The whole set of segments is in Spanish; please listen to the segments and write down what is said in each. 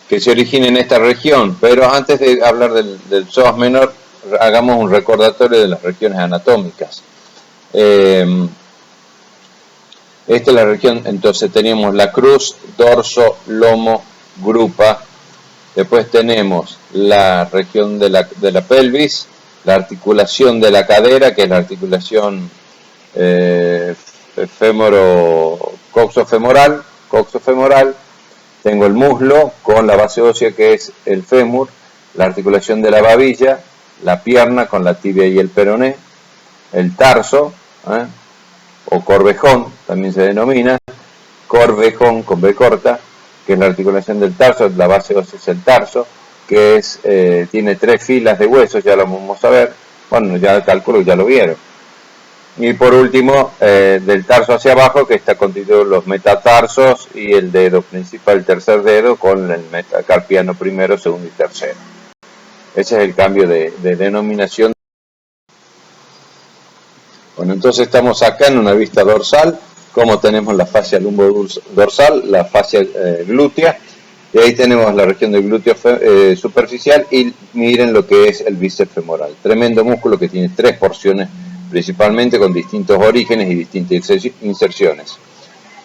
que se origina en esta región. Pero antes de hablar del psoas menor, hagamos un recordatorio de las regiones anatómicas. Esta es la región, entonces tenemos la cruz, dorso, lomo, grupa. Después tenemos la región de la pelvis, la articulación de la cadera, que es la articulación coxofemoral. Tengo el muslo con la base ósea, que es el fémur, la articulación de la babilla, la pierna con la tibia y el peroné, el tarso, o corvejón, también se denomina, corvejón con B corta, que es la articulación del tarso. La base ósea es el tarso, que tiene 3 filas de huesos, ya lo vamos a ver, bueno, ya calculo que ya lo vieron. Y por último, del tarso hacia abajo, que está constituido los metatarsos y el dedo principal, el tercer dedo, con el metacarpiano primero, segundo y tercero. Ese es el cambio de denominación. Bueno, entonces estamos acá en una vista dorsal, como tenemos la fascia lumbodorsal, la fascia glútea, y ahí tenemos la región del glúteo superficial, y miren lo que es el bíceps femoral. Tremendo músculo que tiene 3 porciones, principalmente con distintos orígenes y distintas inserciones.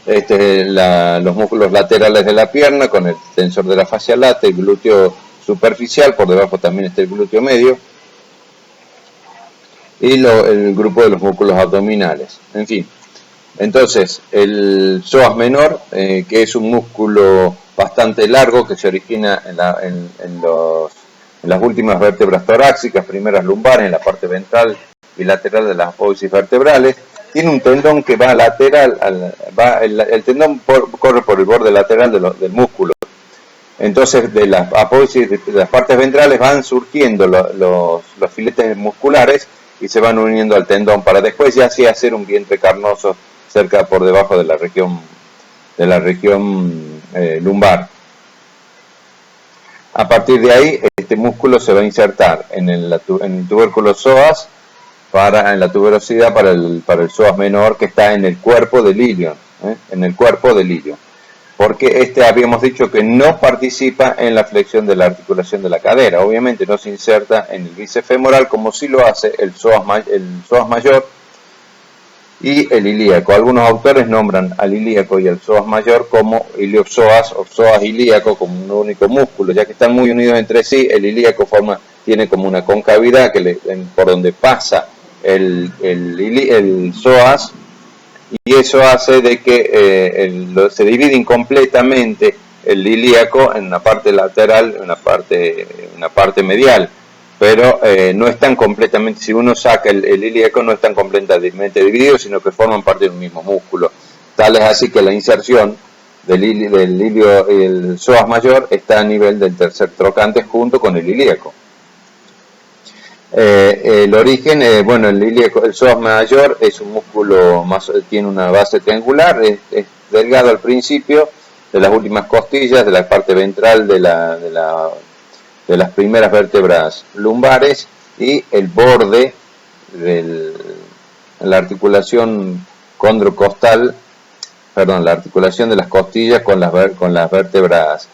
Los músculos laterales de la pierna, con el tensor de la fascia lata, el glúteo superficial, por debajo también está el glúteo medio, y el grupo de los músculos abdominales. En fin, entonces el psoas menor, que es un músculo bastante largo que se origina en las últimas vértebras torácicas, primeras lumbares, en la parte ventral y lateral de las apófisis vertebrales. Tiene un tendón que va lateral, el tendón corre por el borde lateral del músculo. Entonces, de las apófisis, de las partes ventrales, van surgiendo los filetes musculares y se van uniendo al tendón para después ya sí hacer un vientre carnoso cerca por debajo de la región lumbar. A partir de ahí, este músculo se va a insertar en el tubérculo psoas, en la tuberosidad para el psoas menor, que está en el cuerpo del ilion, en el cuerpo del ilion. Porque habíamos dicho que no participa en la flexión de la articulación de la cadera. Obviamente no se inserta en el bíceps femoral como sí lo hace el psoas mayor y el ilíaco. Algunos autores nombran al ilíaco y al psoas mayor como iliopsoas o psoas ilíaco, como un único músculo, ya que están muy unidos entre sí. El ilíaco tiene como una concavidad por donde pasa el psoas, y eso hace de que se divide incompletamente el ilíaco en una parte lateral, una parte medial, pero no están completamente, si uno saca el ilíaco, no están completamente divididos, sino que forman parte de un mismo músculo. Tal es así que la inserción del ilio y el psoas mayor está a nivel del tercer trocante junto con el ilíaco. El origen, el psoas mayor es un músculo tiene una base triangular, es delgado al principio, de las últimas costillas, de la parte ventral de las primeras vértebras lumbares, y el borde de la articulación condrocostal, la articulación de las costillas con las vértebras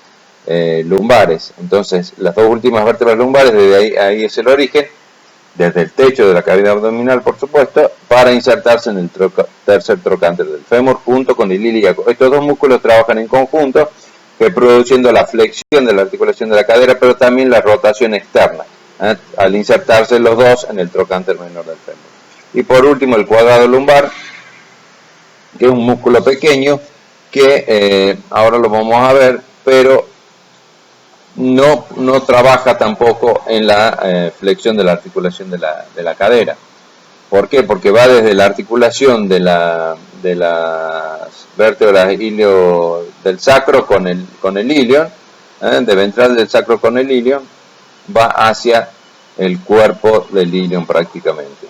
lumbares. Entonces, las dos últimas vértebras lumbares, desde ahí es el origen, desde el techo de la cavidad abdominal, por supuesto, para insertarse en el tercer trocánter del fémur junto con el ilíaco. Estos dos músculos trabajan en conjunto, produciendo la flexión de la articulación de la cadera, pero también la rotación externa, al insertarse los dos en el trocánter menor del fémur. Y por último, el cuadrado lumbar, que es un músculo pequeño que ahora lo vamos a ver, pero no trabaja tampoco en la flexión de la articulación de la cadera. ¿Por qué? Porque va desde la articulación de las vértebras del sacro con el ilion, de ventral del sacro con el ilion, va hacia el cuerpo del ilion prácticamente.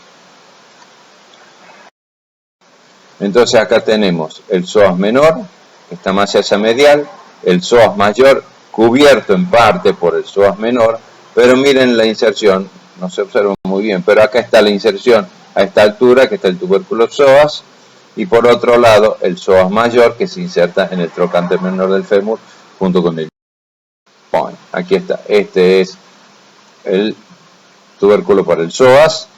Entonces acá tenemos el psoas menor, que está más hacia medial, el psoas mayor, cubierto en parte por el psoas menor, pero miren la inserción, no se observa muy bien, pero acá está la inserción a esta altura, que está el tubérculo psoas, y por otro lado el psoas mayor, que se inserta en el trocánter menor del fémur junto con el. spine. Aquí está. Este es el tubérculo para el psoas.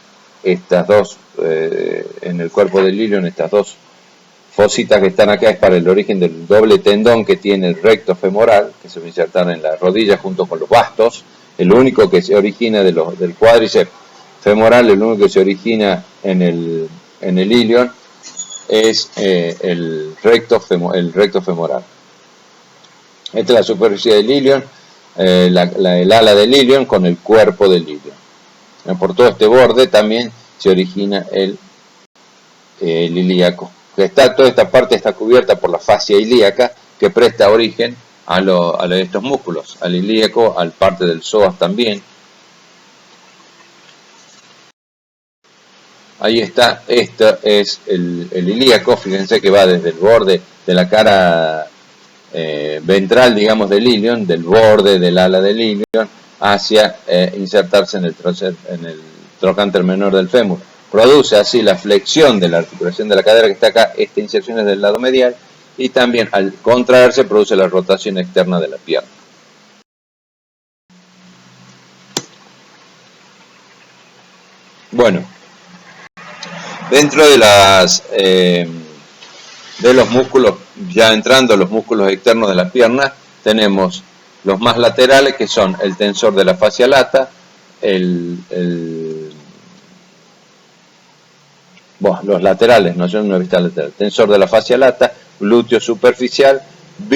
Estas dos, en el cuerpo del ilion, estas dos fositas que están acá es para el origen del doble tendón que tiene el recto femoral, que se va a insertar en la rodilla junto con los bastos. El único que se origina del cuádriceps femoral, el único que se origina en el ilion es el recto femoral. Esta es la superficie del ilion, el ala del ilion con el cuerpo del ilion. Por todo este borde también se origina el ilíaco. Toda esta parte está cubierta por la fascia ilíaca que presta origen a estos músculos, al ilíaco, al parte del psoas también. Ahí está, esto es el ilíaco, fíjense que va desde el borde de la cara ventral, digamos, del ilion, del borde del ala del ilion, hacia insertarse en el trocánter menor del fémur. Produce así la flexión de la articulación de la cadera que está acá, esta inserción es del lado medial, y también al contraerse produce la rotación externa de la pierna. Bueno, dentro de los músculos, ya entrando los músculos externos de la pierna, tenemos los más laterales, que son el tensor de la fascia lata, los laterales, no son una vista lateral, tensor de la fascia lata, glúteo superficial, el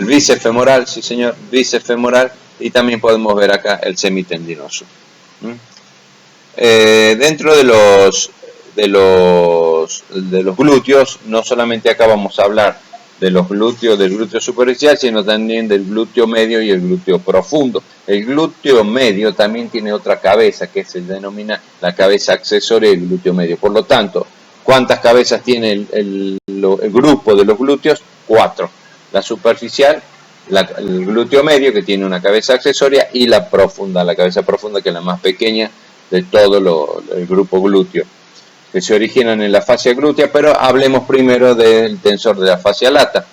bíceps femoral, sí señor, bíceps femoral, y también podemos ver acá el semitendinoso. Dentro de los glúteos, no solamente acá vamos a hablar de los glúteos, del glúteo superficial, sino también del glúteo medio y el glúteo profundo. El glúteo medio también tiene otra cabeza que se denomina la cabeza accesoria del glúteo medio. Por lo tanto, ¿cuántas cabezas tiene el grupo de los glúteos? 4. La superficial, el glúteo medio, que tiene una cabeza accesoria, y la profunda, la cabeza profunda, que es la más pequeña de todo el grupo glúteo, que se originan en la fascia glútea. Pero hablemos primero del tensor de la fascia lata,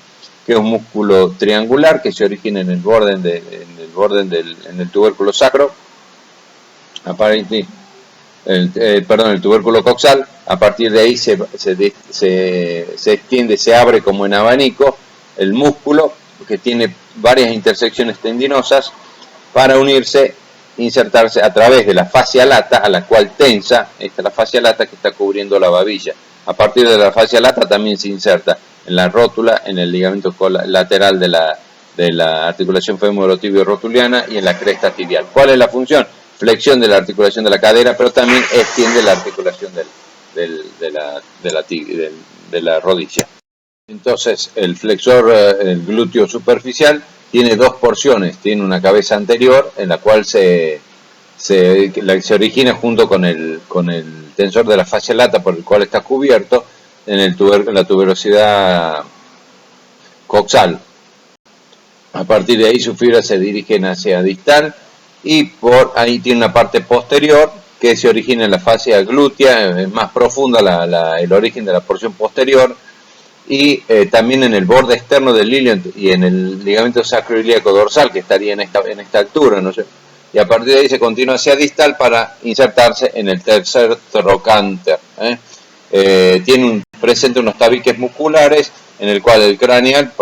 que es un músculo triangular que se origina en el tubérculo sacro, el tubérculo coxal. A partir de ahí se extiende, se abre como en abanico el músculo, que tiene varias intersecciones tendinosas para unirse, insertarse a través de la fascia lata, a la cual tensa. Esta es la fascia lata que está cubriendo la babilla. A partir de la fascia lata también se inserta en la rótula, en el ligamento lateral de la articulación femorotibio-rotuliana y en la cresta tibial. ¿Cuál es la función? Flexión de la articulación de la cadera, pero también extiende la articulación de la rodilla. Entonces, el flexor, el glúteo superficial, tiene dos porciones. Tiene una cabeza anterior, en la cual se origina junto con el tensor de la fascia lata, por el cual está cubierto en la tuberosidad coxal. A partir de ahí sus fibras se dirigen hacia distal, y por ahí tiene una parte posterior que se origina en la fascia glútea, es más profunda el origen de la porción posterior, y también en el borde externo del ilion y en el ligamento sacroiliaco dorsal, que estaría en esta altura, ¿no sé? Y a partir de ahí se continúa hacia distal para insertarse en el tercer trocánter. Presenta unos tabiques musculares en el cual el craneal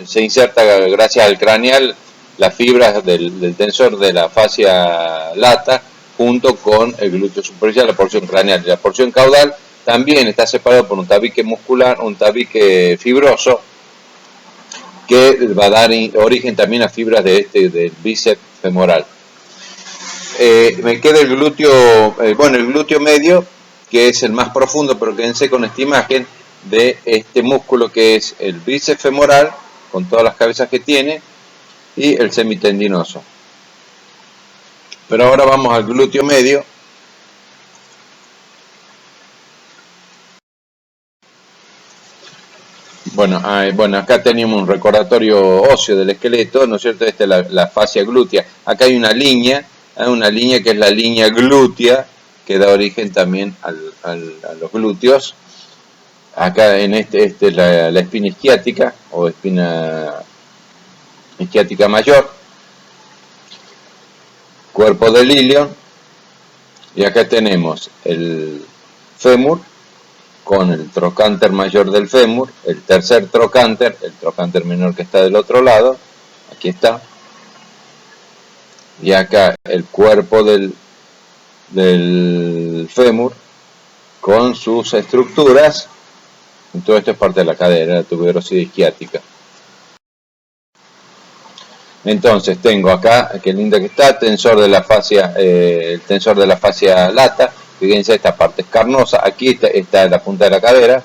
se inserta, gracias al craneal, las fibras del tensor de la fascia lata junto con el glúteo superficial, la porción craneal. Y la porción caudal también está separado por un tabique muscular, un tabique fibroso, que va a dar origen también a fibras del bíceps femoral. Me queda el glúteo, el glúteo medio, que es el más profundo, pero quédense con esta imagen de este músculo que es el bíceps femoral, con todas las cabezas que tiene, y el semitendinoso. Pero ahora vamos al glúteo medio. Bueno, acá tenemos un recordatorio óseo del esqueleto, ¿no es cierto? Esta es la fascia glútea. Acá hay una línea que es la línea glútea, que da origen también a los glúteos. Acá en este es la espina isquiática, o espina isquiática mayor, cuerpo del ilion, y acá tenemos el fémur con el trocánter mayor del fémur, el tercer trocánter, el trocánter menor que está del otro lado, aquí está, y acá el cuerpo del fémur con sus estructuras, y todo esto es parte de la cadera, la tuberosidad isquiática. Entonces tengo acá, qué linda que está, tensor de la fascia, el tensor de la fascia lata. Fíjense, esta parte es carnosa, aquí está la punta de la cadera,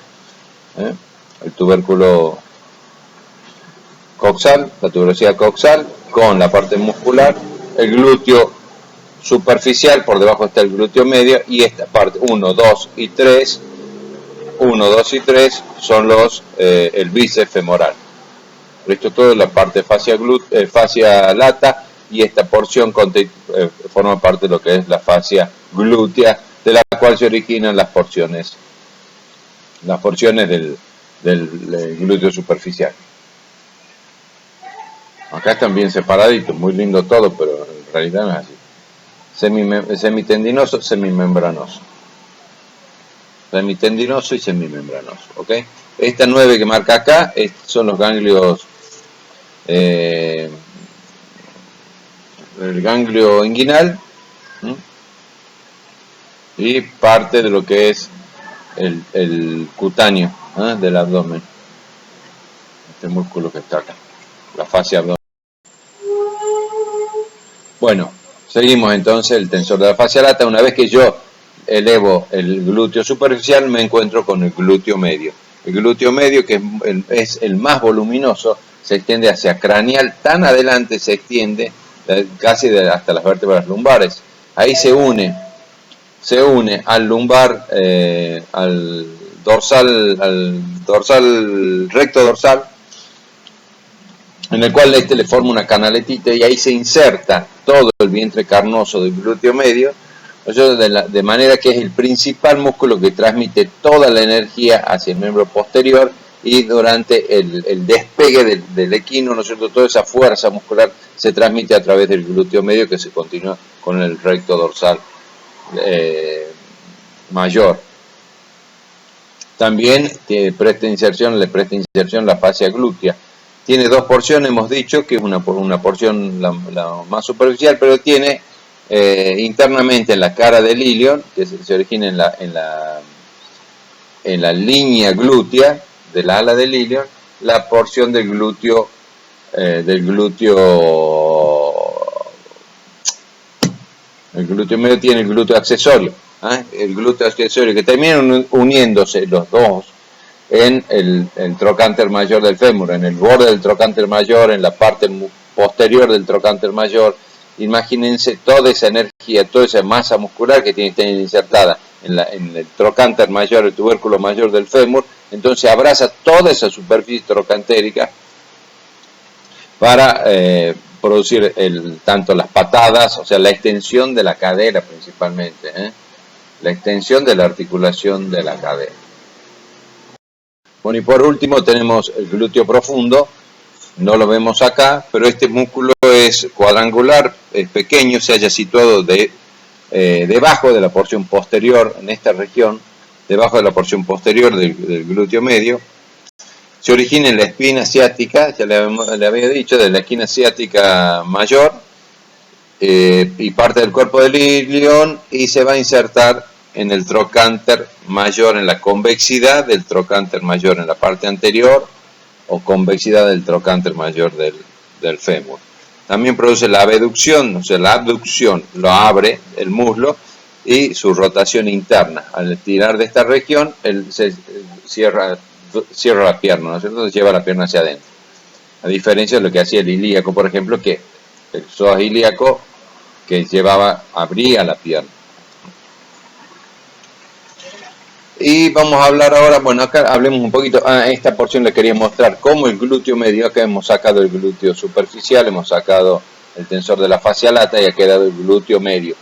el tubérculo coxal, la tuberosidad coxal, con la parte muscular, el glúteo superficial, por debajo está el glúteo medio, y esta parte 1, 2 y 3, 1, 2 y 3 son el bíceps femoral. Esto todo es la parte fascia lata, y esta porción forma parte de lo que es la fascia glútea, de la cual se originan las porciones del glúteo superficial. Acá están bien separaditos, muy lindo todo, pero en realidad no es así. Semitendinoso, semimembranoso. Semitendinoso y semimembranoso, ¿ok? Esta 9 que marca acá son los ganglios, el ganglio inguinal, y parte de lo que es el cutáneo del abdomen, este músculo que está acá, la fascia abdominal. Bueno, seguimos entonces el tensor de la fascia lata. Una vez que yo elevo el glúteo superficial, me encuentro con el glúteo medio. El glúteo medio, que es el más voluminoso, se extiende hacia craneal, tan adelante se extiende casi hasta las vértebras lumbares. Ahí se une al lumbar, al recto dorsal, en el cual le forma una canaletita, y ahí se inserta todo el vientre carnoso del glúteo medio, de manera que es el principal músculo que transmite toda la energía hacia el miembro posterior, y durante el despegue del equino, ¿no es cierto?, toda esa fuerza muscular se transmite a través del glúteo medio, que se continúa con el recto dorsal mayor. También le presta inserción la fascia glútea. Tiene dos porciones, hemos dicho que es una porción la más superficial, pero tiene internamente en la cara del ilion, que se origina en la línea glútea de la ala del ilion, la porción del glúteo medio tiene el glúteo accesorio, el glúteo accesorio, que terminan uniéndose los dos en el trocánter mayor del fémur, en el borde del trocánter mayor, en la parte posterior del trocánter mayor. Imagínense toda esa energía, toda esa masa muscular que tiene que tener insertada en el trocánter mayor, el tubérculo mayor del fémur. Entonces abraza toda esa superficie trocantérica para producir tanto las patadas, o sea, la extensión de la cadera principalmente, la extensión de la articulación de la cadera. Bueno, y por último tenemos el glúteo profundo. No lo vemos acá, pero este músculo es cuadrangular, es pequeño, se halla situado debajo de la porción posterior, en esta región, debajo de la porción posterior del glúteo medio. Se origina en la espina ciática, ya le había dicho, de la esquina ciática mayor, y parte del cuerpo del ilion, y se va a insertar en el trocánter mayor, en la convexidad del trocánter mayor en la parte anterior, o convexidad del trocánter mayor del fémur. También produce la abducción, o sea, la abducción lo abre el muslo, y su rotación interna. Al tirar de esta región, se cierra la pierna, ¿no es cierto? Se lleva la pierna hacia adentro. A diferencia de lo que hacía el ilíaco, por ejemplo, que el psoas ilíaco que abría la pierna. Y vamos a hablar ahora, bueno, acá hablemos un poquito, esta porción le quería mostrar cómo el glúteo medio, acá hemos sacado el glúteo superficial, hemos sacado el tensor de la fascia lata, y ha quedado el glúteo medio.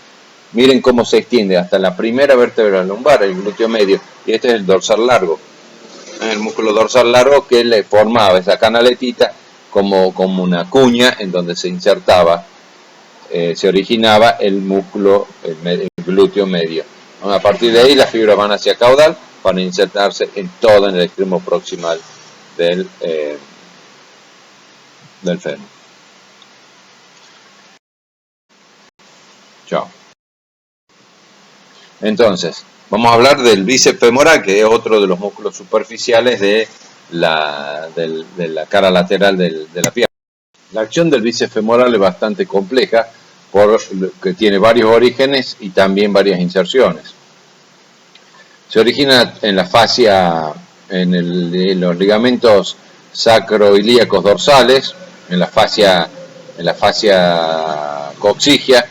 Miren cómo se extiende hasta la primera vértebra lumbar, el glúteo medio, y este es el dorsal largo, el músculo dorsal largo que le formaba esa canaletita como una cuña en donde se insertaba, se originaba el músculo, el glúteo medio. A partir de ahí las fibras van hacia caudal para insertarse en el extremo proximal del fémur. Chao. Entonces, vamos a hablar del bíceps femoral, que es otro de los músculos superficiales de la cara lateral de la pierna. La acción del bíceps femoral es bastante compleja porque tiene varios orígenes y también varias inserciones. Se origina en la fascia, en los ligamentos sacroilíacos dorsales, en la fascia coxígea.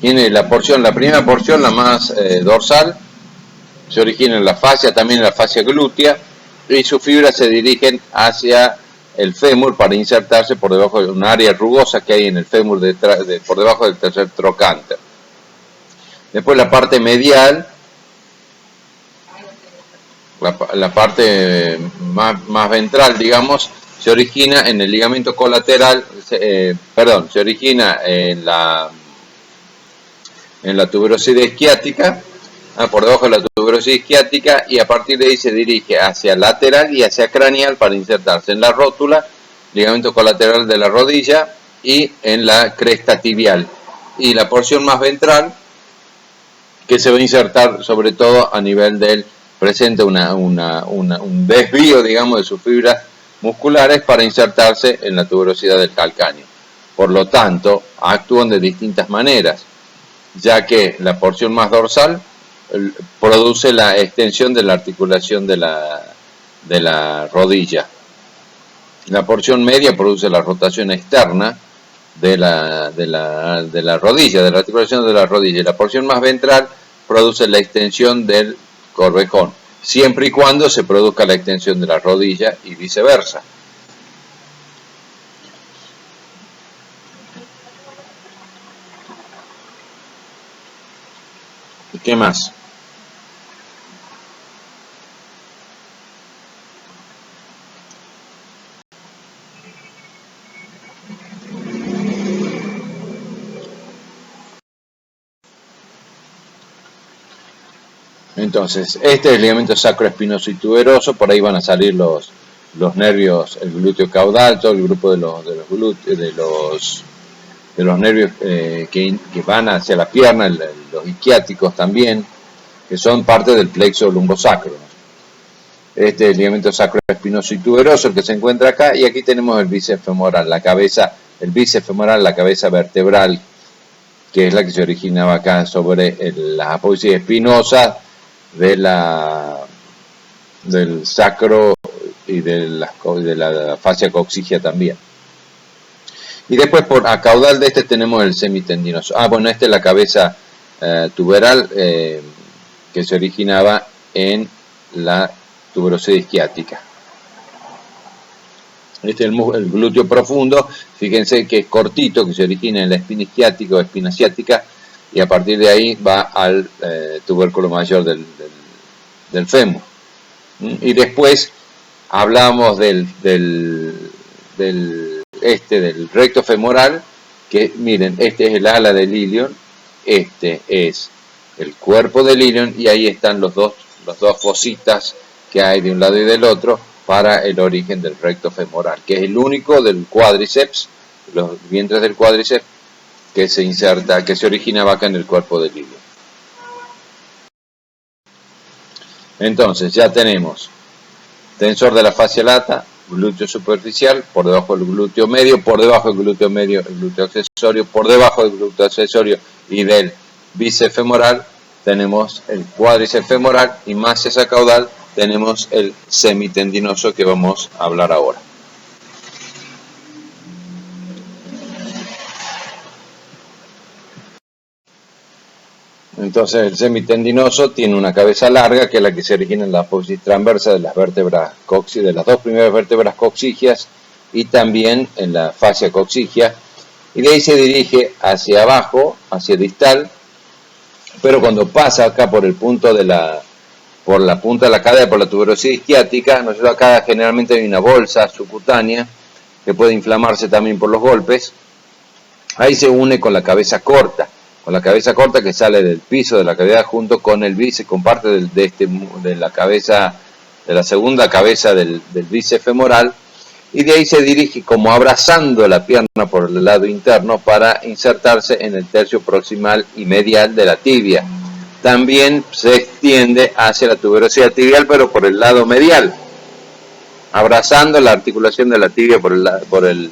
Tiene la primera porción, la más dorsal, se origina en la fascia, también en la fascia glútea, y sus fibras se dirigen hacia el fémur para insertarse por debajo de una área rugosa que hay en el fémur por debajo del tercer trocánter. Después la parte medial, la parte más ventral, digamos, se origina en el ligamento colateral, se origina en la tuberosidad isquiática, por debajo de la tuberosidad isquiática, y a partir de ahí se dirige hacia lateral y hacia craneal para insertarse en la rótula, ligamento colateral de la rodilla, y en la cresta tibial. Y la porción más ventral, que se va a insertar sobre todo a nivel presenta un desvío, digamos, de sus fibras musculares para insertarse en la tuberosidad del calcáneo. Por lo tanto, actúan de distintas maneras, ya que la porción más dorsal produce la extensión de la articulación de la rodilla. La porción media produce la rotación externa de la rodilla, de la articulación de la rodilla. Y la porción más ventral produce la extensión del corvejón, siempre y cuando se produzca la extensión de la rodilla y viceversa. ¿Y qué más? Entonces, este es el ligamento sacroespinoso y tuberoso, por ahí van a salir los nervios, el glúteo caudal, todo el grupo de los nervios que van hacia la pierna, los isquiáticos también, que son parte del plexo lumbosacro. Este es el ligamento sacroespinoso y tuberoso, el que se encuentra acá, y aquí tenemos el bíceps femoral, el bíceps femoral, la cabeza vertebral, que es la que se originaba acá sobre las apófisis espinosas del sacro y de la fascia coxígea también. Y después a caudal de este tenemos el semitendinoso. Bueno, esta es la cabeza tuberal que se originaba en la tuberosidad isquiática. Este es el glúteo profundo, fíjense que es cortito, que se origina en la espina isquiática o espina ciática, y a partir de ahí va al tubérculo mayor del fémur. Y después hablamos del recto femoral, que miren, este es el ala del ilion, este es el cuerpo del ilion, y ahí están las dos fositas que hay de un lado y del otro para el origen del recto femoral, que es el único del cuádriceps, los vientres del cuádriceps, que se originaba acá en el cuerpo del ilion. Entonces ya tenemos tensor de la fascia lata, glúteo superficial, por debajo del glúteo medio, por debajo del glúteo medio el glúteo accesorio, por debajo del glúteo accesorio y del bíceps femoral tenemos el cuádriceps femoral, y más esa caudal tenemos el semitendinoso, que vamos a hablar ahora. Entonces el semitendinoso tiene una cabeza larga, que es la que se origina en la apófisis transversa de las vértebras de las dos primeras vértebras coxígeas, y también en la fascia coxígea, y de ahí se dirige hacia abajo, hacia distal, pero cuando pasa acá por la punta de la cadera, por la tuberosidad isquiática, nosotros acá generalmente hay una bolsa subcutánea que puede inflamarse también por los golpes. Ahí se une con la cabeza corta que sale del piso de la cavidad junto con el bíceps, con parte de la cabeza, de la segunda cabeza del bíceps femoral, y de ahí se dirige como abrazando la pierna por el lado interno para insertarse en el tercio proximal y medial de la tibia. También se extiende hacia la tuberosidad tibial, pero por el lado medial, abrazando la articulación de la tibia por el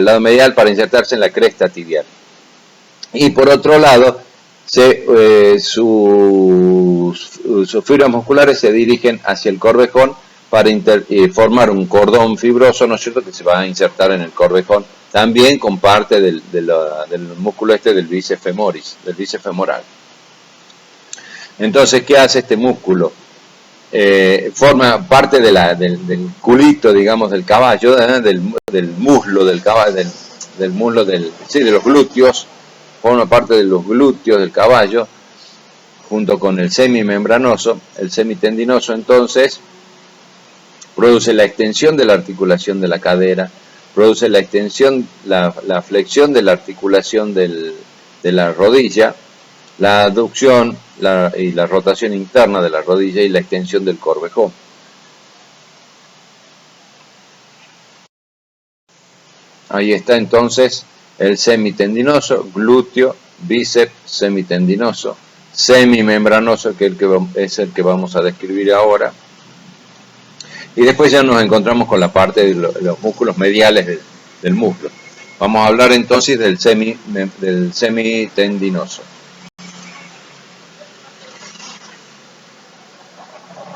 lado medial para insertarse en la cresta tibial. Y por otro lado, sus fibras musculares se dirigen hacia el corvejón para formar un cordón fibroso, ¿no es cierto?, que se va a insertar en el corvejón, también con parte del músculo del bíceps femoris, del bíceps femoral. Entonces, ¿qué hace este músculo? Forma parte del culito, digamos, del caballo, del muslo del caballo, de los glúteos. Forma parte de los glúteos del caballo, junto con el semimembranoso. El semitendinoso, entonces, produce la extensión de la articulación de la cadera, produce la extensión, la flexión de la articulación de la rodilla, la aducción y la rotación interna de la rodilla y la extensión del corvejón. Ahí está entonces el semitendinoso, glúteo, bíceps, semitendinoso, semimembranoso, que es el que vamos a describir ahora. Y después ya nos encontramos con la parte de los músculos mediales del muslo. Vamos a hablar entonces del semitendinoso.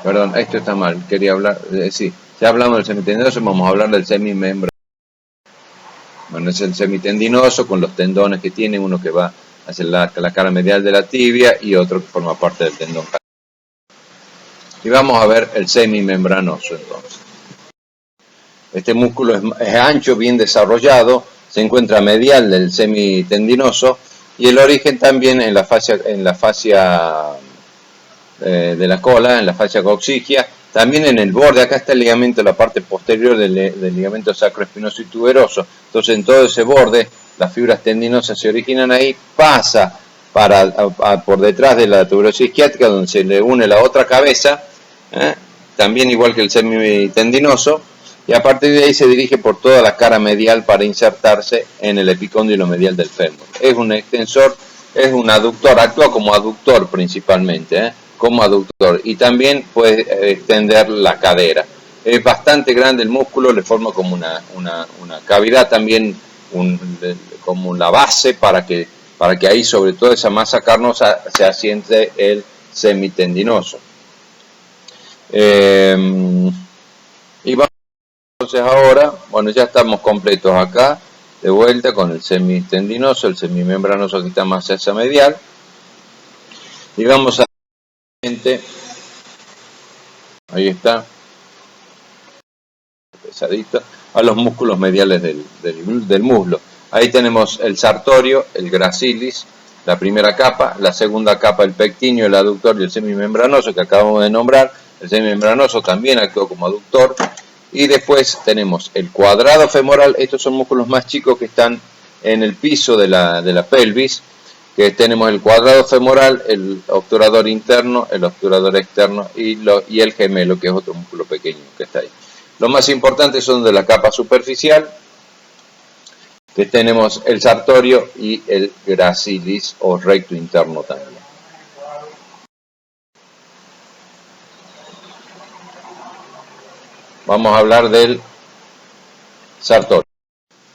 Perdón, esto está mal, quería hablar, sí, ya hablamos del semitendinoso, vamos a hablar del semimembranoso. Bueno, es el semitendinoso con los tendones que tiene, uno que va hacia la cara medial de la tibia y otro que forma parte del tendón. Y vamos a ver el semimembranoso entonces. Este músculo es ancho, bien desarrollado, se encuentra medial del semitendinoso y el origen también en la fascia de la cola, en la fascia coxigia, también en el borde. Acá está el ligamento, la parte posterior del ligamento sacroespinoso y tuberoso. Entonces, en todo ese borde, las fibras tendinosas se originan ahí, pasa por detrás de la tuberosidad isquiática, donde se le une la otra cabeza, también igual que el semitendinoso, y a partir de ahí se dirige por toda la cara medial para insertarse en el epicóndilo medial del fémur. Es un extensor, es un aductor, actúa como aductor principalmente, como aductor, y también puede extender la cadera. Es bastante grande el músculo, le forma como una cavidad también, como la base para que ahí sobre toda esa masa carnosa se asiente el semitendinoso. Y vamos entonces ahora, bueno, ya estamos completos acá, de vuelta con el semitendinoso, el semimembranoso que está más hacia medial, y vamos a ahí está, pesadito, a los músculos mediales del muslo. Ahí tenemos el sartorio, el gracilis, la primera capa, la segunda capa el pectíneo, el aductor y el semimembranoso que acabamos de nombrar. El semimembranoso también actúa como aductor. Y después tenemos el cuadrado femoral. Estos son músculos más chicos que están en el piso de la pelvis, que tenemos el cuadrado femoral, el obturador interno, el obturador externo y el gemelo, que es otro músculo pequeño que está ahí. Los más importantes son de la capa superficial, que tenemos el sartorio y el gracilis o recto interno también. Vamos a hablar del sartorio.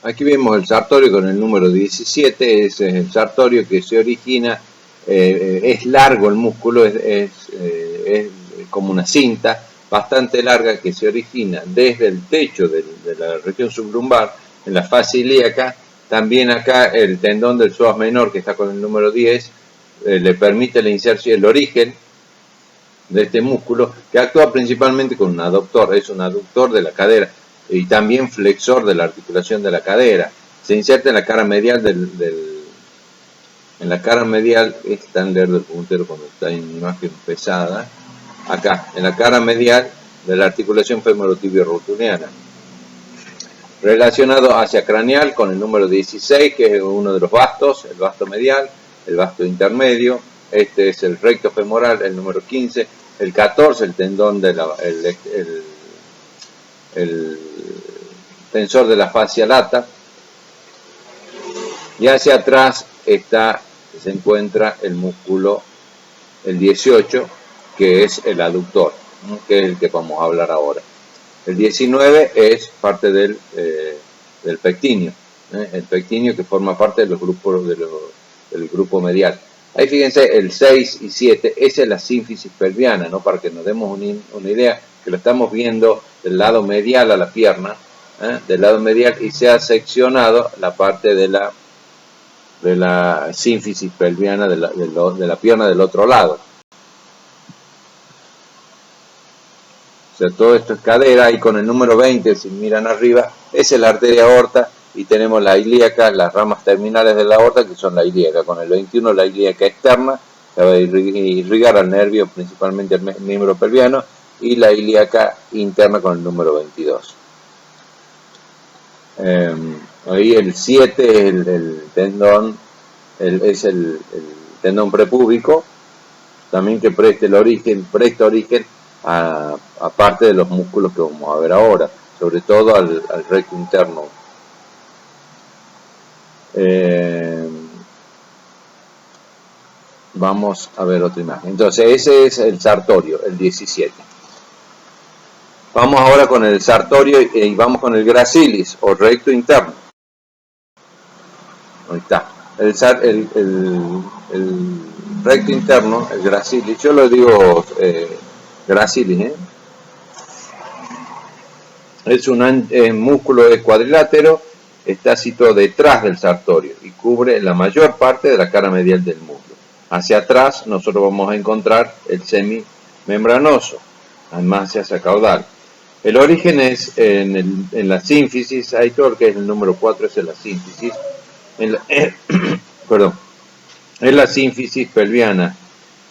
Aquí vemos el sartorio con el número 17, ese es el sartorio que se origina, es largo el músculo, es como una cinta bastante larga que se origina desde el techo de la región sublumbar, en la fascia ilíaca. También acá el tendón del psoas menor, que está con el número 10, le permite la inserción, el origen de este músculo, que actúa principalmente con un aductor, es un aductor de la cadera y también flexor de la articulación de la cadera. Se inserta en la cara medial en la cara medial, es tan lerdo el puntero cuando está en imagen pesada, acá, en la cara medial de la articulación femorotibio-rotuliana. Relacionado hacia craneal con el número 16, que es uno de los vastos, el vasto medial, el vasto intermedio. Este es el recto femoral, el número 15. El 14, el tendón de el tensor de la fascia lata. Y hacia atrás se encuentra el músculo, el 18, que es el aductor, que es el que vamos a hablar ahora. El 19 es parte del pectíneo, el pectíneo que forma parte de los grupos del grupo medial. Ahí fíjense, el 6 y 7, esa es la sínfisis pelviana, ¿no? Para que nos demos una idea, que lo estamos viendo del lado medial a la pierna, del lado medial, y se ha seccionado la parte de la sínfisis pelviana de la pierna del otro lado. O sea, todo esto es cadera, y con el número 20, si miran arriba, esa es la arteria aorta, y tenemos la ilíaca, las ramas terminales de la aorta, que son la ilíaca. Con el 21, la ilíaca externa, que va a irrigar al nervio, principalmente el miembro pelviano, y la ilíaca interna con el número 22. Ahí el 7 es el tendón, es el tendón prepúbico, también que presta origen a parte de los músculos que vamos a ver ahora, sobre todo al recto interno. Vamos a ver otra imagen. Entonces ese es el sartorio, el 17. Vamos ahora con el sartorio y vamos con el gracilis o recto interno. Ahí está. El recto interno, el gracilis, yo lo digo gracilis, es un músculo cuadrilátero, está situado detrás del sartorio y cubre la mayor parte de la cara medial del muslo. Hacia atrás nosotros vamos a encontrar el semimembranoso, además hacia caudal. El origen es en la sínfisis, hay todo lo que es el número 4, es en la sínfisis, es la sínfisis pelviana,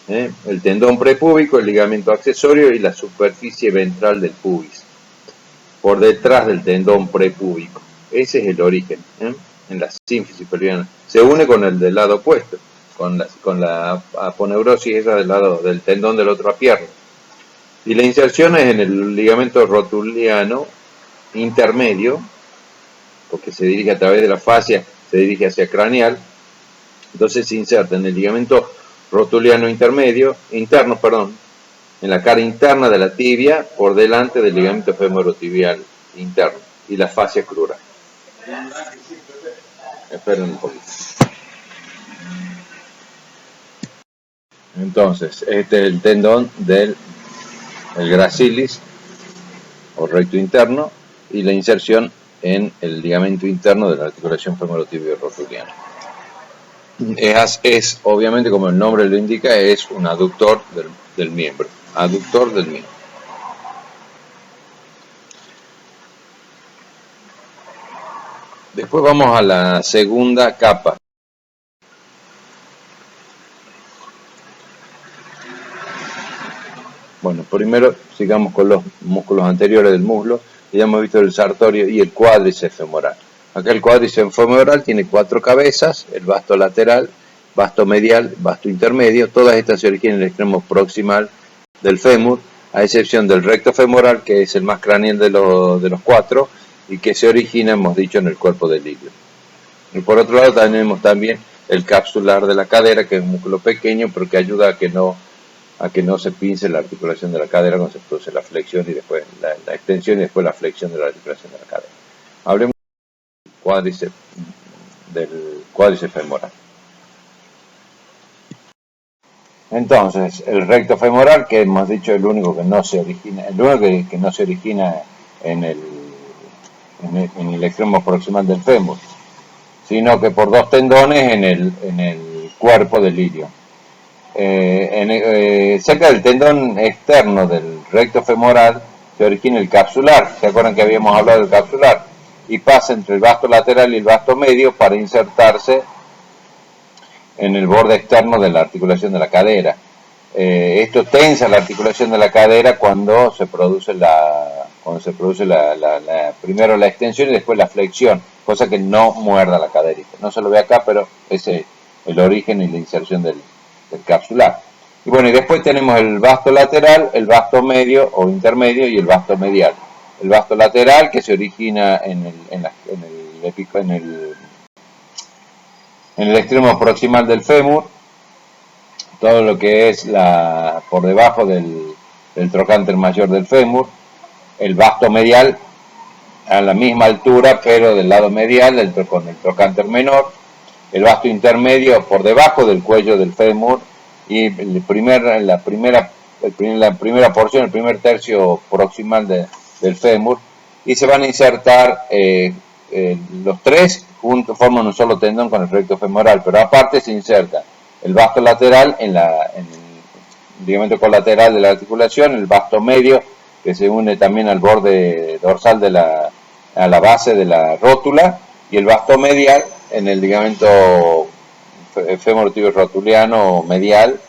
el tendón prepúbico, el ligamento accesorio y la superficie ventral del pubis, por detrás del tendón prepúbico. Ese es el origen, en la sínfisis pelviana. Se une con el del lado opuesto, con la aponeurosis esa del lado del tendón de la otra pierna. Y la inserción es en el ligamento rotuliano intermedio, porque se dirige a través de la fascia, se dirige hacia craneal. Entonces se inserta en el ligamento rotuliano interno, en la cara interna de la tibia, por delante del ligamento femorotibial interno y la fascia crural. Esperen un poquito. Entonces, este es el tendón del gracilis o recto interno y la inserción en el ligamento interno de la articulación femorotibio rotuliana. Es obviamente, como el nombre lo indica, es un aductor del miembro. Aductor del miembro. Después vamos a la segunda capa. Bueno, primero sigamos con los músculos anteriores del muslo. Ya hemos visto el sartorio y el cuádriceps femoral. Acá el cuádriceps femoral tiene 4 cabezas, el vasto lateral, vasto medial, vasto intermedio. Todas estas se originan en el extremo proximal del fémur, a excepción del recto femoral, que es el más craneal de los 4 y que se origina, hemos dicho, en el cuerpo del ilion. Y por otro lado tenemos también el capsular de la cadera, que es un músculo pequeño, pero que ayuda a que no se pince la articulación de la cadera cuando se produce la flexión y después la extensión y después la flexión de la articulación de la cadera. Hablemos del cuádriceps femoral. Entonces, el recto femoral, que hemos dicho el único que no se origina en el extremo proximal del fémur, sino que por 2 tendones en el cuerpo del ilion. Cerca del tendón externo del recto femoral se origina el capsular. ¿Se acuerdan que habíamos hablado del capsular? Y pasa entre el vasto lateral y el vasto medio para insertarse en el borde externo de la articulación de la cadera. Esto tensa la articulación de la cadera cuando se produce cuando se produce primero la extensión y después la flexión, cosa que no muerda la caderita. No se lo ve acá, pero ese es el origen y la inserción del capsular. Y bueno, y después tenemos el vasto lateral, el vasto medio o intermedio y el vasto medial. El vasto lateral que se origina en el extremo proximal del fémur, todo lo que es por debajo del trocánter mayor del fémur. El vasto medial a la misma altura, pero del lado medial con el trocánter menor. El vasto intermedio por debajo del cuello del fémur y la primera porción, el primer tercio proximal del fémur, y se van a insertar los tres juntos, forman un solo tendón con el recto femoral, pero aparte se inserta el vasto lateral en el ligamento colateral de la articulación, el vasto medio que se une también al borde dorsal a la base de la rótula, y el vasto medial en el ligamento femorotibio rotuliano medial,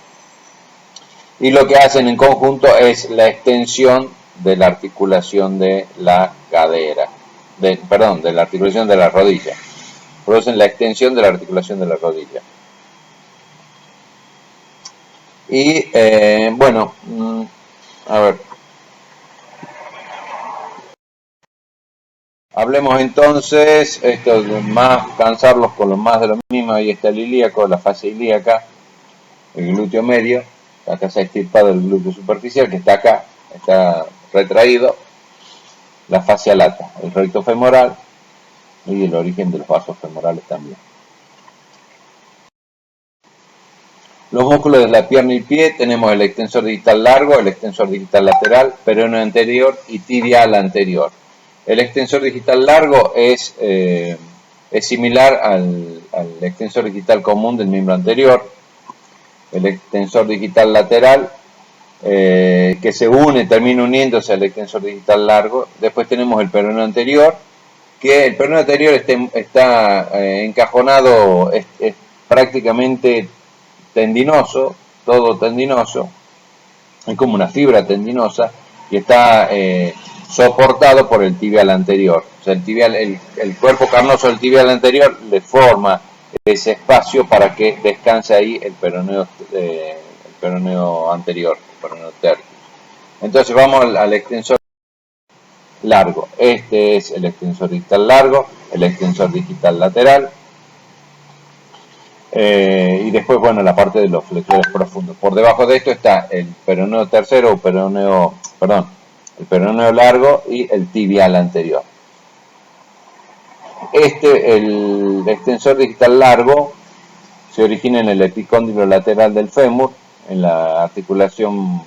y lo que hacen en conjunto es la extensión de la articulación de la cadera, de la articulación de la rodilla. Producen la extensión de la articulación de la rodilla. Y bueno, a ver. Hablemos entonces, esto más cansarlos con lo más de lo mismo. Ahí está el ilíaco, la fascia ilíaca, el glúteo medio. Acá se ha extirpado el glúteo superficial, que está acá, está retraído. La fascia lata, el recto femoral y el origen de los vasos femorales también. Los músculos de la pierna y pie, tenemos el extensor digital largo, el extensor digital lateral, peroneo anterior y tibial anterior. El extensor digital largo es similar al extensor digital común del miembro anterior. El extensor digital lateral, que se termina uniéndose al extensor digital largo. Después tenemos el peroneo anterior, que el peroneo anterior está encajonado, es prácticamente tendinoso, todo tendinoso, es como una fibra tendinosa, y está soportado por el tibial anterior. O sea, el cuerpo carnoso del tibial anterior le forma ese espacio para que descanse ahí el peroneo anterior, el peroneo tertius. Entonces vamos al extensor largo. Este es el extensor distal largo, el extensor digital lateral. Y después, bueno, la parte de los flexores profundos. Por debajo de esto está el peroneo tercero, el peroneo largo y el tibial anterior. El extensor digital largo se origina en el epicóndilo lateral del fémur, en la articulación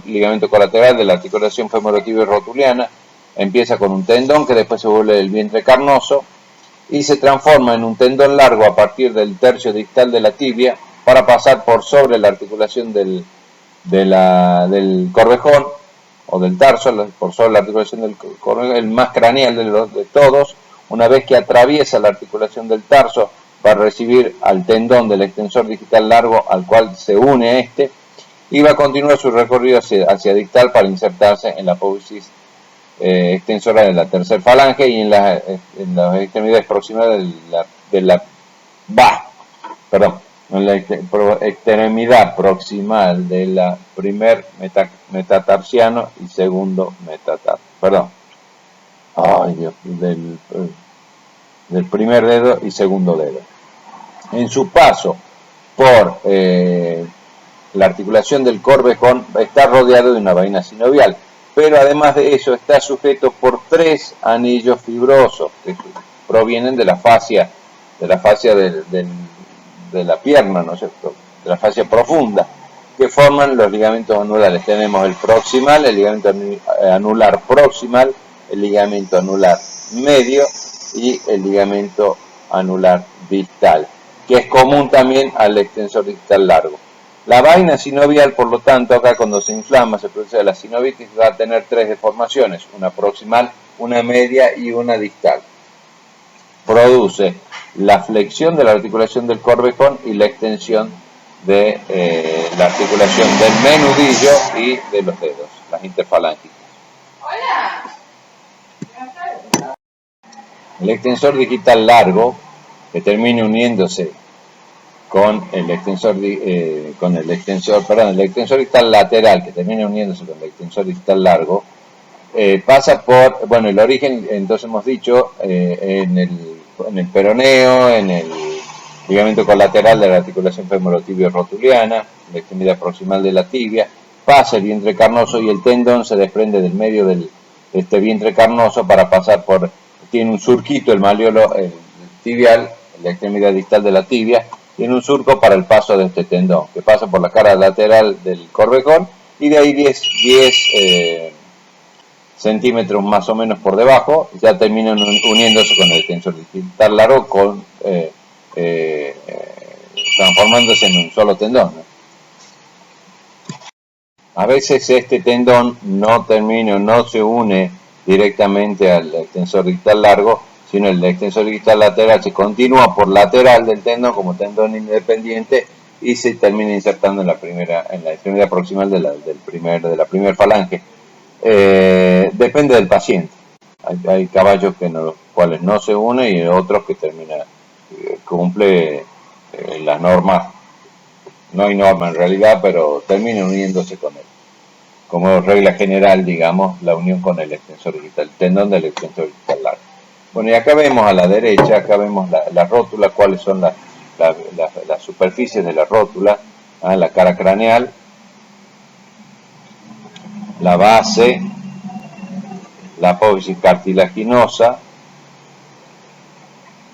ligamento colateral de la articulación femorotibio rotuliana. Empieza con un tendón que después se vuelve el vientre carnoso y se transforma en un tendón largo a partir del tercio distal de la tibia para pasar por sobre la articulación del corvejón o del tarso, por sobre la articulación del corvejón, el más craneal de todos. Una vez que atraviesa la articulación del tarso, va a recibir al tendón del extensor digital largo al cual se une este, y va a continuar su recorrido hacia distal para insertarse en la apófisis extensora de la tercera falange y en las extremidades proximales en la extremidad proximal de la primer metatarsiano y segundo metatarsiano, del primer dedo y segundo dedo. En su paso por la articulación del corvejón está rodeado de una vaina sinovial, pero además de eso está sujeto por 3 anillos fibrosos que provienen de la fascia de la pierna, ¿no es cierto?, de la fascia profunda, que forman los ligamentos anulares. Tenemos el proximal, el ligamento anular proximal, el ligamento anular medio y el ligamento anular distal, que es común también al extensor distal largo. La vaina sinovial, por lo tanto, acá cuando se inflama, se produce la sinovitis, va a tener 3 deformaciones, una proximal, una media y una distal. Produce la flexión de la articulación del corvejón y la extensión de la articulación del menudillo y de los dedos, las interfalángicas. Hola. El extensor digital largo, que termine uniéndose con el extensor, el extensor digital lateral, que termine uniéndose con el extensor digital largo, pasa por, bueno, el origen, entonces hemos dicho, en el peroneo, en el ligamento colateral de la articulación femorotibio-rotuliana, la extremidad proximal de la tibia, pasa el vientre carnoso y el tendón se desprende del medio de este vientre carnoso para pasar por, tiene un surquito el malleolo tibial, la extremidad distal de la tibia, tiene un surco para el paso de este tendón, que pasa por la cara lateral del corvejón y de ahí 10 centímetros más o menos por debajo, ya terminan uniéndose con el extensor digital largo, transformándose en un solo tendón, ¿no? A veces este tendón no se une directamente al extensor distal largo, sino el extensor distal lateral se continúa por lateral del tendón como tendón independiente y se termina insertando en la extremidad proximal de la primera falange. Depende del paciente. Hay caballos los cuales no se unen y otros que cumple las normas. No hay norma en realidad, pero termina uniéndose con él. Como regla general, digamos, la unión con el extensor digital, el tendón del extensor digital largo. Bueno, y acá vemos a la derecha, acá vemos la rótula, cuáles son las superficies de la rótula, la cara craneal, la base, la apófisis cartilaginosa,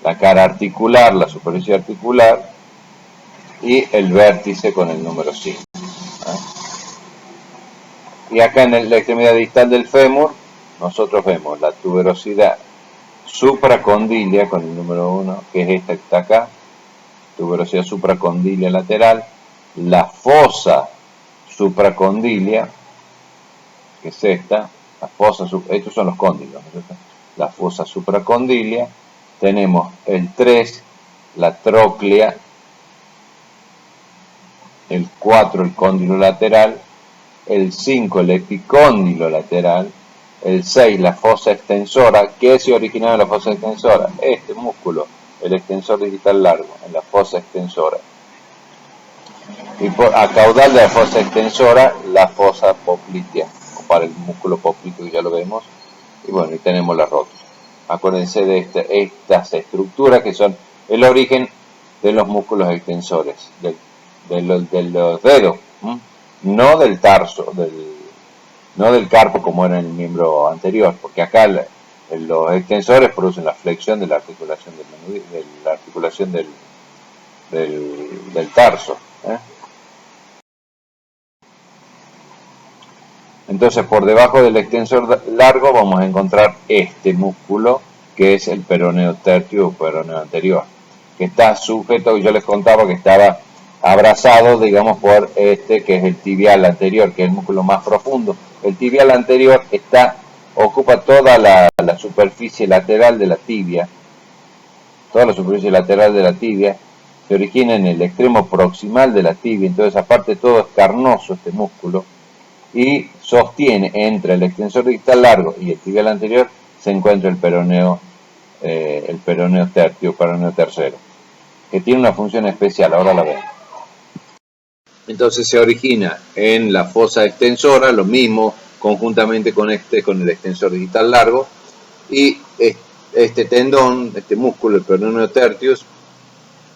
la cara articular, la superficie articular y el vértice con el número 5. Y acá en la extremidad distal del fémur, nosotros vemos la tuberosidad supracondilia con el número 1, que es esta que está acá, tuberosidad supracondilia lateral, la fosa supracondilia, que es esta, estos son los cóndilos, ¿no? La fosa supracondilia, tenemos el 3, la tróclea, el 4, el cóndilo lateral, el 5, el epicóndilo lateral, el 6, la fosa extensora. ¿Qué se originaba en la fosa extensora? Este músculo, el extensor digital largo, en la fosa extensora. Y a caudal de la fosa extensora, la fosa poplitea, para el músculo popliteo, ya lo vemos. Y bueno, y tenemos la rótula. Acuérdense de estas estructuras que son el origen de los músculos extensores, de los dedos, no del tarso, no del carpo como era en el miembro anterior, porque acá los extensores producen la flexión de la articulación del tarso. Entonces, por debajo del extensor largo vamos a encontrar este músculo, que es el peroneo tertio o peroneo anterior, que está sujeto, yo les contaba que estaba abrazado, digamos, por este que es el tibial anterior, que es el músculo más profundo. El tibial anterior ocupa toda la superficie lateral de la tibia, toda la superficie lateral de la tibia, se origina en el extremo proximal de la tibia, entonces aparte todo es carnoso este músculo, y sostiene entre el extensor distal largo y el tibial anterior, se encuentra el peroneo tertio, peroneo tercero, que tiene una función especial, ahora la vemos. Entonces se origina en la fosa extensora, lo mismo conjuntamente con el extensor digital largo, y este tendón, este músculo, el peroneo tertius,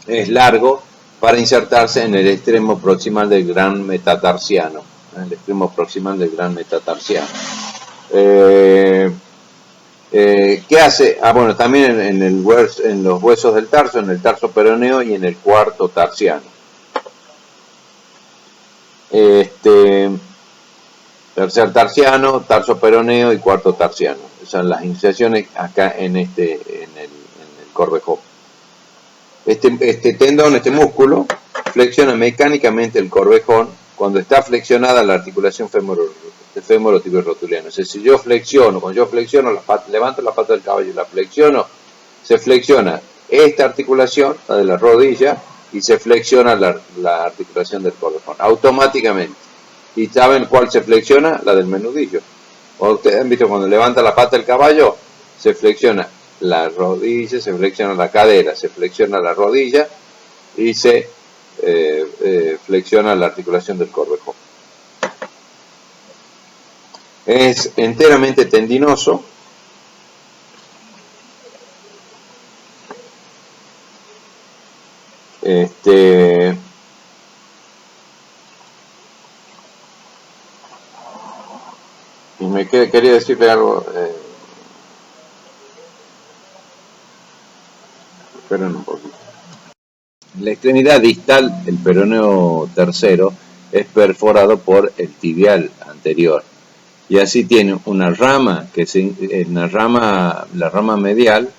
es largo para insertarse en el extremo proximal del gran metatarsiano. El extremo proximal del gran metatarsiano. ¿Qué hace? Bueno, también en los huesos del tarso, en el tarso peroneo y en el cuarto tarsiano. Tercer tarsiano, tarso peroneo y cuarto tarsiano. Esas son las inserciones acá en el corvejón. Este tendón, este músculo, flexiona mecánicamente el corvejón cuando está flexionada la articulación femorotibio-rotuliana. O sea, si cuando yo flexiono, levanto la pata del caballo y la flexiono, se flexiona esta articulación, la de la rodilla, y se flexiona la articulación del corvejón, automáticamente. ¿Y saben cuál se flexiona? La del menudillo. Ustedes han visto cuando levanta la pata del caballo, se flexiona la rodilla, se flexiona la cadera, se flexiona la rodilla y se flexiona la articulación del corvejón. Es enteramente tendinoso. Y me quería decirle algo. Esperen un poquito. La extremidad distal, el peroneo tercero, es perforado por el tibial anterior. Y así tiene una rama, la rama medial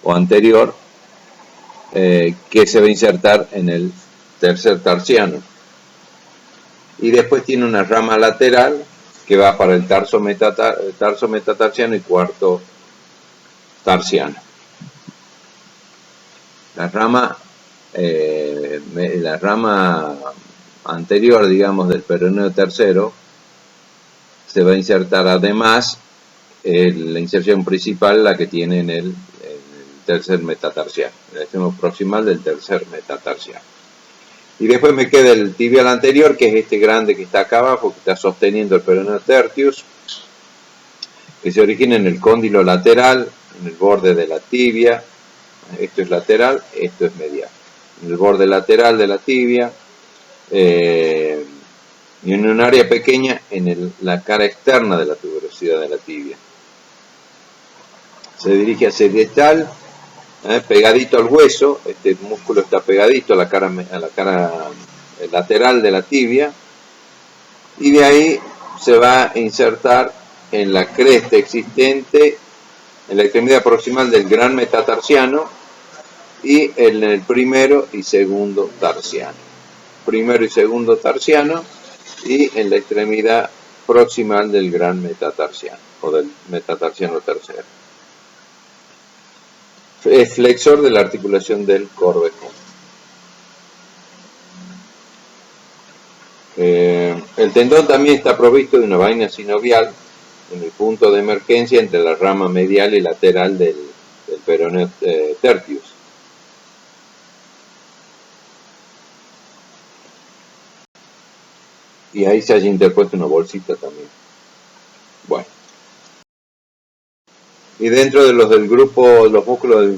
o anterior, que se va a insertar en el tercer tarsiano. Y después tiene una rama lateral que va para el tarso metatarsiano y cuarto tarsiano. La rama anterior, digamos, del peroneo tercero, se va a insertar además la inserción principal, la que tiene en el tercer metatarsiano, el extremo proximal del tercer metatarsiano. Y después me queda el tibial anterior, que es este grande que está acá abajo, que está sosteniendo el peroneo tertius, que se origina en el cóndilo lateral, en el borde de la tibia. Esto es lateral, esto es medial. En el borde lateral de la tibia, y en un área pequeña en la cara externa de la tuberosidad de la tibia. Se dirige hacia distal, pegadito al hueso. Este músculo está pegadito a la cara lateral de la tibia, y de ahí se va a insertar en la cresta existente, en la extremidad proximal del gran metatarsiano y en el primero y segundo tarsiano. Primero y segundo tarsiano, y en la extremidad proximal del gran metatarsiano o del metatarsiano tercero. Es flexor de la articulación del corvejón. El tendón también está provisto de una vaina sinovial en el punto de emergencia entre la rama medial y lateral del peroneo tertius. Y ahí se haya interpuesto una bolsita también. Bueno. Y dentro de los músculos del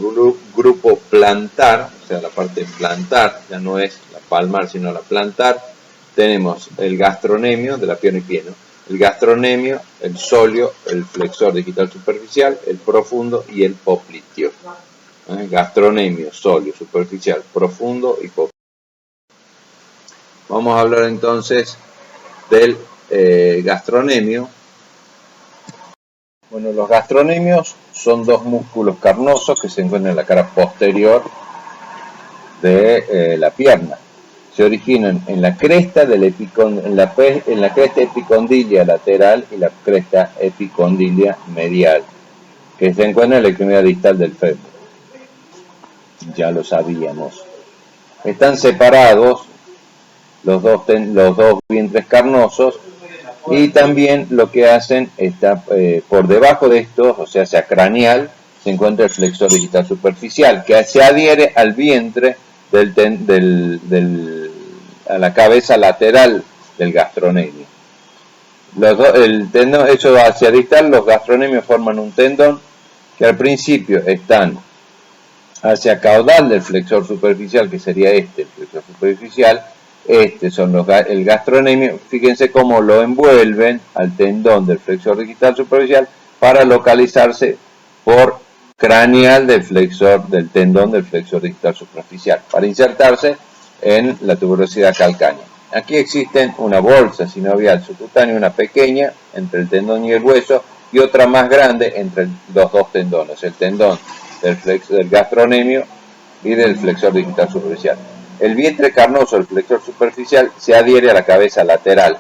grupo plantar, o sea, la parte plantar, ya no es la palmar, sino la plantar, tenemos el gastronemio de la pierna y pie, ¿no? El gastronemio, el sóleo, el flexor digital superficial, el profundo y el popliteo. Gastronemio, sóleo, superficial, profundo y popliteo. Vamos a hablar entonces del gastronemio. Bueno, los gastronemios son dos músculos carnosos que se encuentran en la cara posterior de la pierna. Se originan en la cresta en la cresta epicondilia lateral y la cresta epicondilia medial, que se encuentra en la extremidad distal del fémur. Ya lo sabíamos. Están separados los dos vientres carnosos, y también lo que hacen está por debajo de estos, o sea, craneal, se encuentra el flexor digital superficial, que se adhiere al vientre a la cabeza lateral del gastronemio. El tendón hecho hacia distal, los gastronemios forman un tendón que al principio están hacia caudal del flexor superficial, que sería el flexor superficial. Son el gastronemio. Fíjense cómo lo envuelven al tendón del flexor digital superficial para localizarse por craneal del tendón del flexor digital superficial, para insertarse en la tuberosidad calcánea. Aquí existen una bolsa sinovial subcutánea, una pequeña entre el tendón y el hueso, y otra más grande entre los dos tendones, el tendón del gastronemio y del flexor digital superficial. El vientre carnoso, el flexor superficial, se adhiere a la cabeza lateral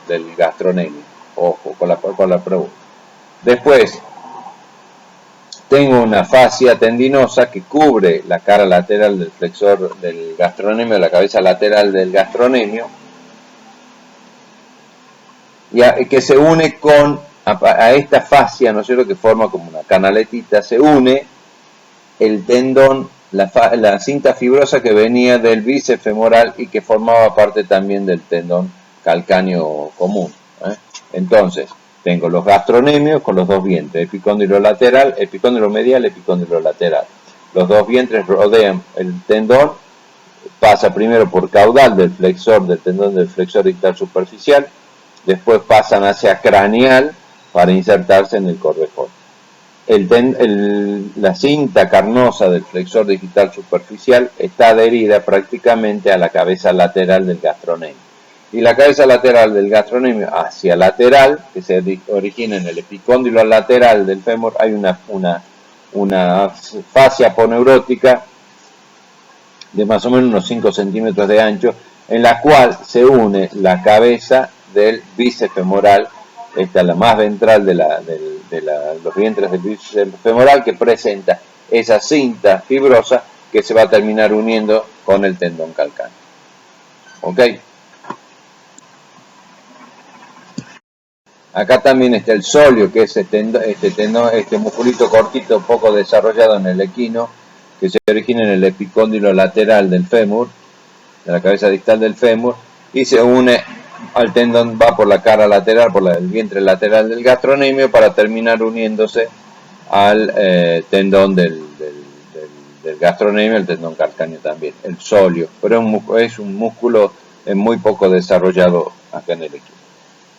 del gastronemio. Ojo con la pregunta. Después, tengo una fascia tendinosa que cubre la cara lateral del flexor del gastronemio, la cabeza lateral del gastronemio, y que se une a esta fascia, ¿no es cierto?, que forma como una canaletita, se une el tendón, la cinta fibrosa que venía del bíceps femoral y que formaba parte también del tendón calcáneo común. Entonces, tengo los gastronemios con los dos vientres, epicóndilo lateral, epicóndilo medial, epicóndilo lateral. Los dos vientres rodean el tendón, pasa primero por caudal del tendón del flexor distal superficial, después pasan hacia craneal para insertarse en el corvejón. La cinta carnosa del flexor digital superficial está adherida prácticamente a la cabeza lateral del gastronemio. Y la cabeza lateral del gastronemio hacia lateral, que se origina en el epicóndilo lateral del fémur, hay una fascia aponeurótica de más o menos unos 5 centímetros de ancho, en la cual se une la cabeza del bíceps femoral, esta es la más ventral de los vientres del bíceps femoral, que presenta esa cinta fibrosa que se va a terminar uniendo con el tendón calcáneo. ¿Ok? Acá también está el sóleo, que es este musculito cortito, poco desarrollado en el equino, que se origina en el epicóndilo lateral del fémur, de la cabeza distal del fémur, y se une al tendón, va por la cara lateral, por el vientre lateral del gastronemio, para terminar uniéndose al tendón del gastronemio, el tendón calcáneo también, el sóleo, pero es un músculo muy poco desarrollado acá en el equino.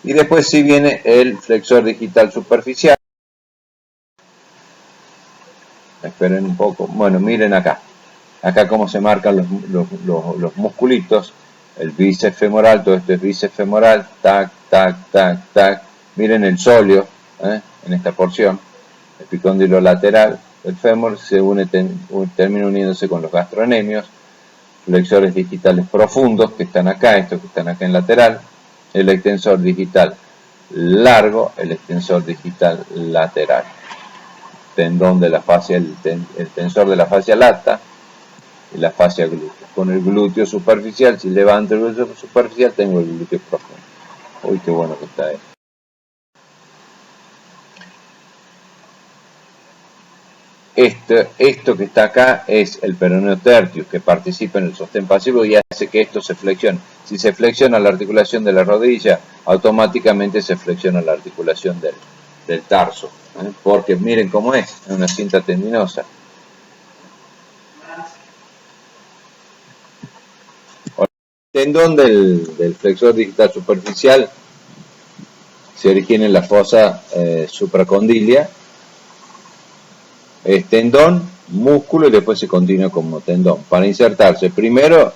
Y después sí viene el flexor digital superficial. Esperen un poco. Bueno, miren acá. Acá cómo se marcan los musculitos. El bíceps femoral, todo esto es bíceps femoral. Tac, tac, tac, tac. Miren el sóleo, en esta porción. El epicóndilo lateral del fémur se termina uniéndose con los gastronemios. Flexores digitales profundos que están acá, estos que están acá en lateral. El extensor digital largo, el extensor digital lateral. Tendón de la fascia, el tensor de la fascia lata y la fascia glútea. Con el glúteo superficial, si levanto el glúteo superficial, tengo el glúteo profundo. Uy, qué bueno que está esto. Esto que está acá es el peroneo tertius, que participa en el sostén pasivo y hace que esto se flexione. Si se flexiona la articulación de la rodilla, automáticamente se flexiona la articulación del tarso. Porque miren cómo es una cinta tendinosa. El tendón del flexor digital superficial se origina en la fosa supracondilia. Es tendón, músculo y después se continúa como tendón. Para insertarse primero,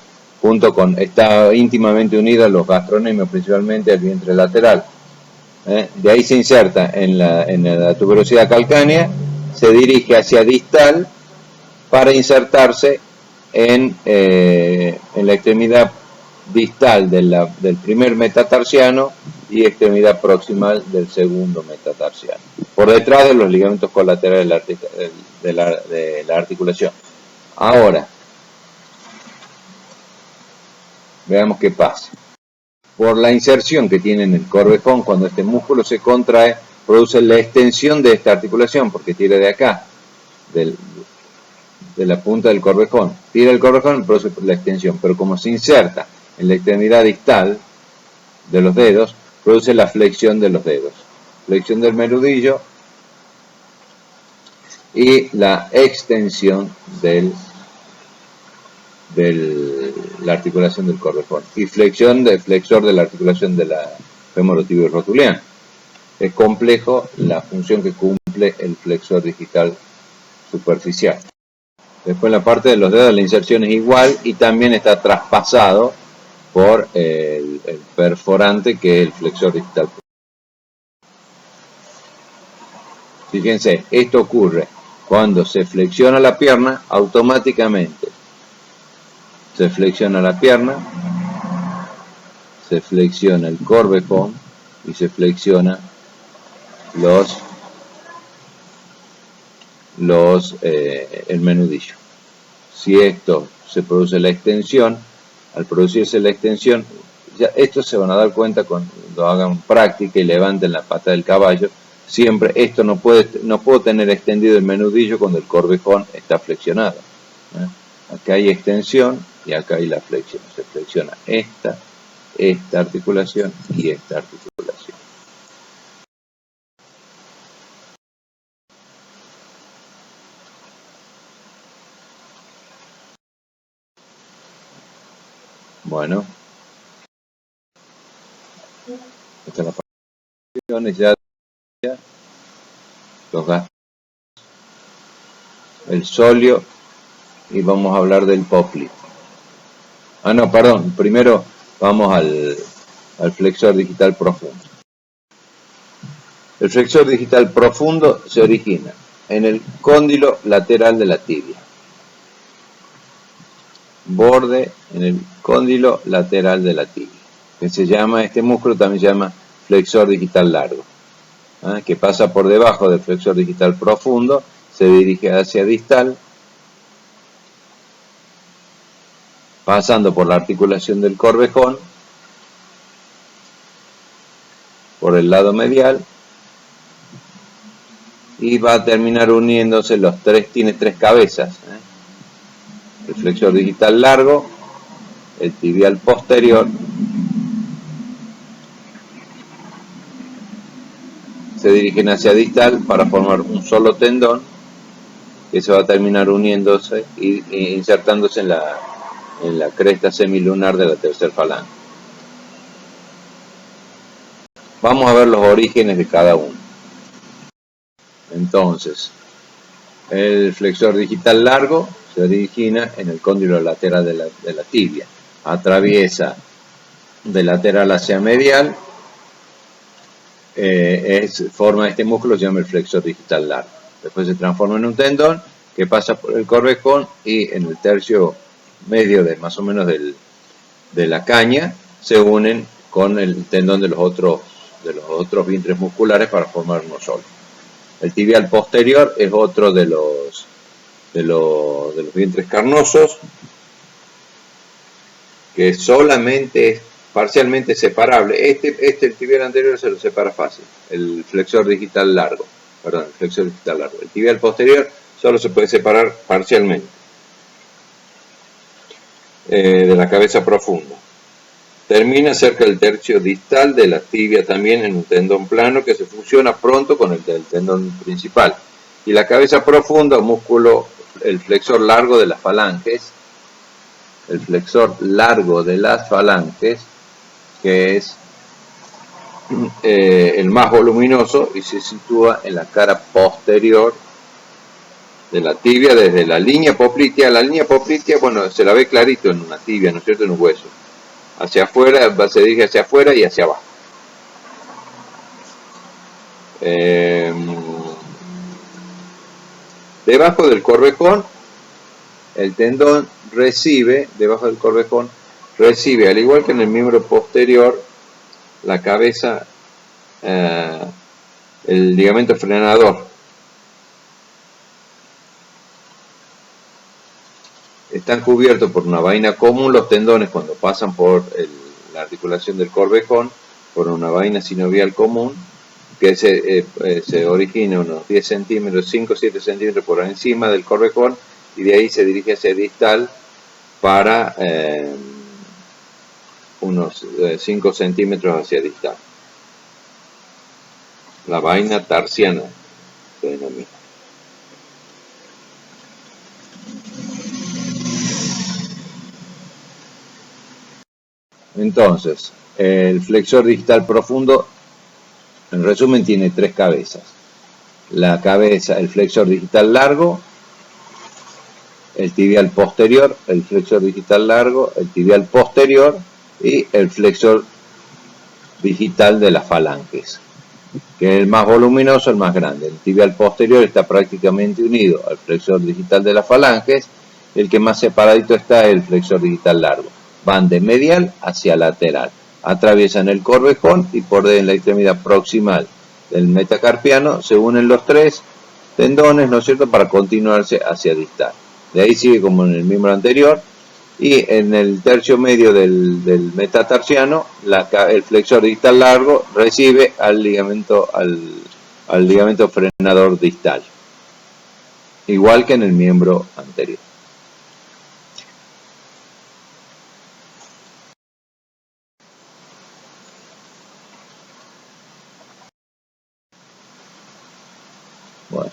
está íntimamente unido a los gastronemios, principalmente al vientre lateral. De ahí se inserta en la tuberosidad calcánea, se dirige hacia distal para insertarse en la extremidad distal del primer metatarsiano y extremidad proximal del segundo metatarsiano, por detrás de los ligamentos colaterales de la articulación. Ahora, veamos qué pasa. Por la inserción que tiene en el corvejón, cuando este músculo se contrae, produce la extensión de esta articulación, porque tira de acá, de la punta del corvejón. Tira el corvejón y produce la extensión, pero como se inserta en la extremidad distal de los dedos, produce la flexión de los dedos. Flexión del menudillo y la extensión de la articulación del corvejón y flexión del flexor de la articulación de la femorotibio-rotuliana. Es complejo la función que cumple el flexor digital superficial. Después en la parte de los dedos la inserción es igual y también está traspasado por el perforante, que es el flexor digital. Fíjense, esto ocurre cuando se flexiona la pierna, automáticamente se flexiona la pierna, se flexiona el corvejón y se flexiona el menudillo. Si esto se produce la extensión, al producirse la extensión, esto se van a dar cuenta cuando hagan práctica y levanten la pata del caballo, siempre esto no puedo tener extendido el menudillo cuando el corvejón está flexionado. Acá hay extensión y acá hay la flexión. Se flexiona esta articulación y esta articulación. Bueno, esta es la parte ya los gastos, el solio, y vamos a hablar del popli. No, perdón, primero vamos al flexor digital profundo. El flexor digital profundo se origina en el cóndilo lateral de la tibia. Borde en el cóndilo lateral de la tibia. Que se llama, este músculo también se llama flexor digital largo. Que pasa por debajo del flexor digital profundo, se dirige hacia distal, pasando por la articulación del corvejón, por el lado medial, y va a terminar uniéndose tiene tres cabezas. El flexor digital largo, el tibial posterior, se dirigen hacia distal para formar un solo tendón que se va a terminar uniéndose e insertándose en la cresta semilunar de la tercera falange. Vamos a ver los orígenes de cada uno. Entonces, el flexor digital largo se origina en el cóndilo lateral de la tibia. Atraviesa de lateral hacia medial, forma este músculo, se llama el flexor digital largo. Después se transforma en un tendón que pasa por el corvejón y en el tercio medio más o menos de la caña se unen con el tendón de los otros vientres musculares para formar uno solo. El tibial posterior es otro de los vientres carnosos que solamente es parcialmente separable. El tibial anterior se lo separa fácil, el flexor digital largo. El tibial posterior solo se puede separar parcialmente de la cabeza profunda. Termina cerca del tercio distal de la tibia también en un tendón plano que se fusiona pronto con el del tendón principal. Y la cabeza profunda, músculo, el flexor largo de las falanges, que es el más voluminoso y se sitúa en la cara posterior de la tibia desde la línea poplitea. La línea poplitea, bueno, se la ve clarito en una tibia, ¿no es cierto?, en un hueso. Hacia afuera, se dirige hacia afuera y hacia abajo. Debajo del corvejón, el tendón recibe, al igual que en el miembro posterior, la cabeza, el ligamento frenador. Están cubiertos por una vaina común los tendones cuando pasan por la articulación del corvejón, por una vaina sinovial común que se origina unos 10 centímetros, 5 o 7 centímetros por encima del corvejón y de ahí se dirige hacia distal para unos 5 centímetros hacia distal. La vaina tarsiana se denomina. Entonces, el flexor digital profundo, en resumen, tiene tres cabezas. La cabeza, el flexor digital largo, el tibial posterior, el flexor digital largo, el tibial posterior y el flexor digital de las falanges, que es el más voluminoso, el más grande. El tibial posterior está prácticamente unido al flexor digital de las falanges, el que más separadito está es el flexor digital largo. Van de medial hacia lateral, atraviesan el corvejón y por en la extremidad proximal del metacarpiano se unen los tres tendones, ¿no es cierto?, para continuarse hacia distal. De ahí sigue como en el miembro anterior y en el tercio medio del metatarsiano el flexor digital largo recibe al ligamento, al al ligamento frenador distal, igual que en el miembro anterior. Bueno,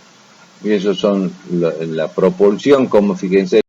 y eso son la propulsión, como fíjense.